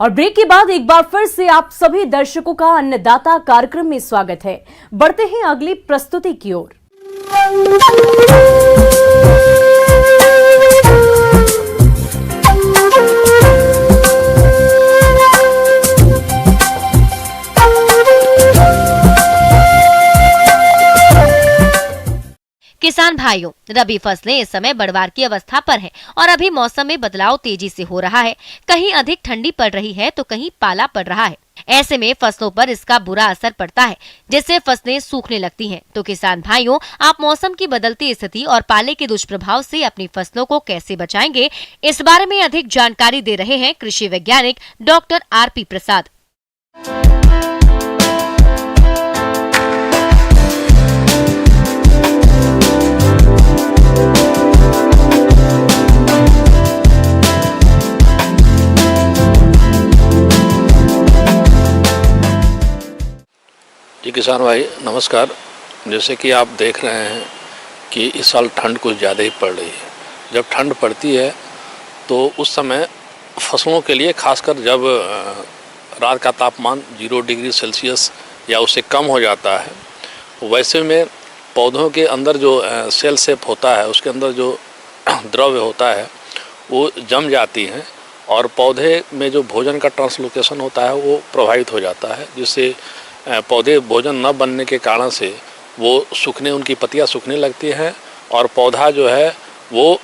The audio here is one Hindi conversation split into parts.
और ब्रेक के बाद एक बार फिर से आप सभी दर्शकों का अन्नदाता कार्यक्रम में स्वागत है। बढ़ते हैं अगली प्रस्तुति की ओर। किसान भाइयों, रबी फसलें इस समय बढ़वार की अवस्था पर हैं और अभी मौसम में बदलाव तेजी से हो रहा है। कहीं अधिक ठंडी पड़ रही है तो कहीं पाला पड़ रहा है। ऐसे में फसलों पर इसका बुरा असर पड़ता है, जिससे फसलें सूखने लगती हैं। तो किसान भाइयों, आप मौसम की बदलती स्थिति और पाले के दुष्प्रभाव से अपनी फसलों को कैसे बचाएंगे, इस बारे में अधिक जानकारी दे रहे हैं कृषि वैज्ञानिक डॉक्टर आरपी प्रसाद। जी किसान भाई नमस्कार। जैसे कि आप देख रहे हैं कि इस साल ठंड कुछ ज़्यादा ही पड़ रही है। जब ठंड पड़ती है तो उस समय फसलों के लिए, खासकर जब रात का तापमान 0 डिग्री सेल्सियस या उससे कम हो जाता है, वैसे में पौधों के अंदर जो सेल सेप होता है, उसके अंदर जो द्रव्य होता है वो जम जाती हैं और पौधे में जो भोजन का ट्रांसलोकेशन होता है वो प्रभावित हो जाता है, जिससे पौधे भोजन न बनने के कारण से वो सूखने, उनकी पत्तियां सूखने लगती हैं और पौधा जो है वो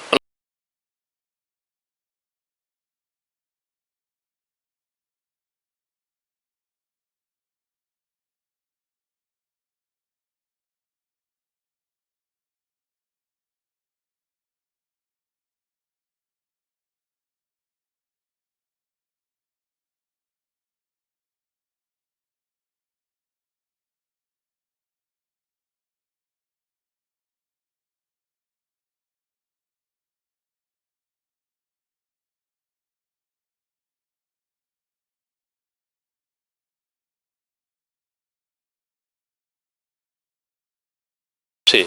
से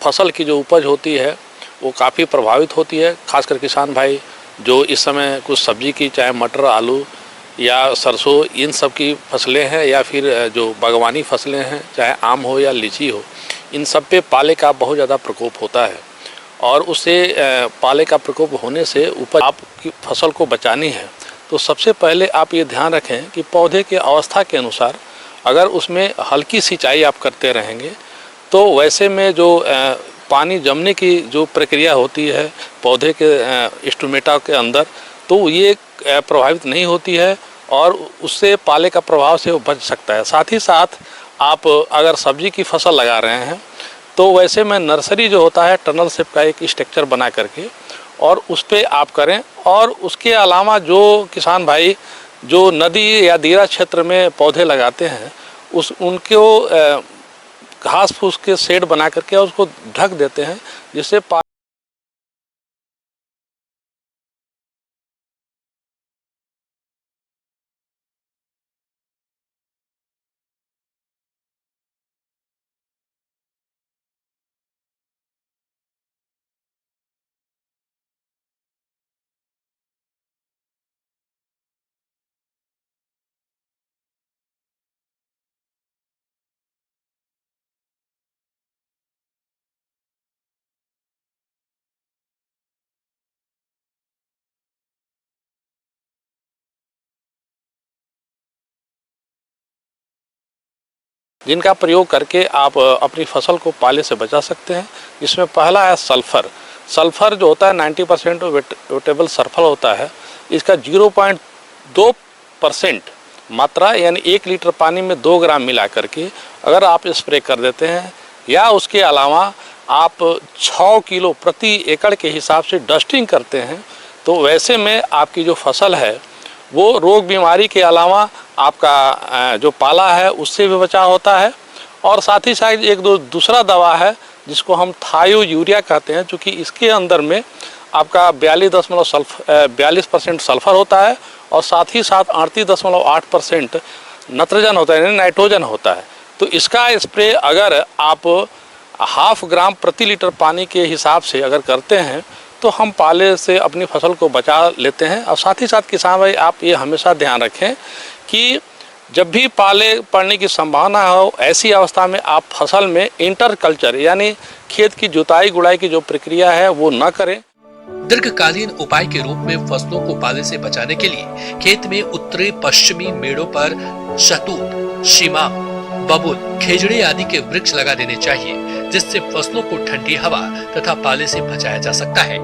फसल की जो उपज होती है वो काफ़ी प्रभावित होती है। खासकर किसान भाई जो इस समय कुछ सब्जी की, चाहे मटर, आलू या सरसों, इन सब की फसलें हैं, या फिर जो बागवानी फसलें हैं, चाहे आम हो या लीची हो, इन सब पे पाले का बहुत ज़्यादा प्रकोप होता है। और उससे पाले का प्रकोप होने से उपज, आपकी फसल को बचानी है तो सबसे पहले आप ये ध्यान रखें कि पौधे के अवस्था के अनुसार अगर उसमें हल्की सिंचाई आप करते रहेंगे तो वैसे में जो पानी जमने की जो प्रक्रिया होती है पौधे के स्टोमेटा के अंदर, तो ये प्रभावित नहीं होती है और उससे पाले का प्रभाव से वो बच सकता है। साथ ही साथ आप अगर सब्जी की फसल लगा रहे हैं तो वैसे में नर्सरी जो होता है, टनल शेप का एक स्ट्रक्चर बना करके और उस पर आप करें। और उसके अलावा जो किसान भाई जो नदी या दीरा क्षेत्र में पौधे लगाते हैं, उनको घास फूस के शेड बना करके उसको ढक देते हैं, जिससे जिनका प्रयोग करके आप अपनी फसल को पाले से बचा सकते हैं। इसमें पहला है सल्फ़र। सल्फ़र जो होता है 90% वेटेबल सल्फ़र होता है। इसका 0.2% मात्रा, यानी 1 लीटर पानी में 2 ग्राम मिला करके अगर आप स्प्रे कर देते हैं, या उसके अलावा आप 6 किलो प्रति एकड़ के हिसाब से डस्टिंग करते हैं, तो वैसे में आपकी जो फसल है वो रोग बीमारी के अलावा आपका जो पाला है उससे भी बचाव होता है। और साथ ही साथ एक दूसरा दवा है जिसको हम थायो यूरिया कहते हैं, चूँकि इसके अंदर में आपका 42% सल्फर होता है और साथ ही साथ 38.8% नत्रजन होता है, यानी नाइट्रोजन होता है। तो इसका स्प्रे अगर आप 0.5 ग्राम प्रति लीटर पानी के हिसाब से अगर करते हैं तो हम पाले से अपनी फसल को बचा लेते हैं। और साथ ही साथ किसान भाई आप ये हमेशा ध्यान रखें कि जब भी पाले पड़ने की संभावना हो, ऐसी अवस्था में आप फसल में इंटर कल्चर यानी खेत की जुताई गुड़ाई की जो प्रक्रिया है वो न करें। दीर्घकालीन उपाय के रूप में फसलों को पाले से बचाने के लिए खेत में उत्तरी पश्चिमी मेड़ों पर शहतूत, शीमाम, बबूल, खेजड़े आदि के वृक्ष लगा देने चाहिए, जिससे फसलों को ठंडी हवा तथा पाले से बचाया जा सकता है।